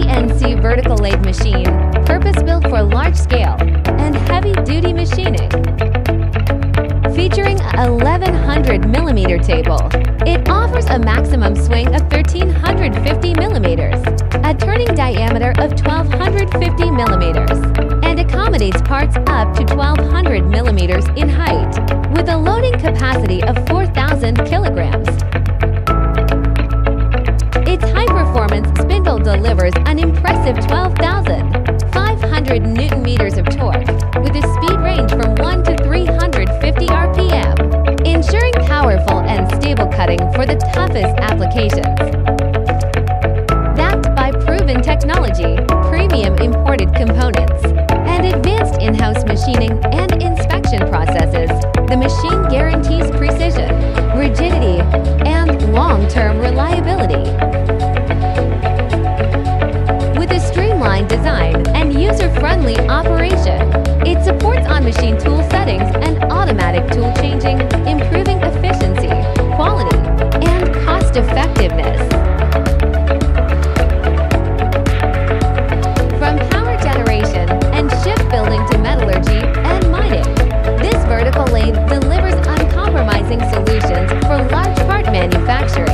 CNC vertical lathe machine, purpose-built for large-scale and heavy-duty machining. Featuring a 1100 millimeter table, it offers a maximum swing of 1350 millimeters, a turning diameter of 1250 millimeters, and accommodates parts up to 1200 millimeters in height, with a loading capacity of 4,000 kilograms. Its high-performance spindle delivers an impressive 12,500 Newton-meters of torque, with a speed range from 1 to 350 RPM, ensuring powerful and stable cutting for the toughest applications. Backed by proven technology, premium imported components, and advanced in-house machining and inspection processes, the machine guarantees precision, rigidity, and long-term reliability. With a streamlined design and user-friendly operation, it supports on-machine tool settings and automatic tool changing, improving efficiency, quality, and cost-effectiveness. From power generation and shipbuilding to metallurgy and mining, this vertical lathe delivers uncompromising solutions for large part manufacturing.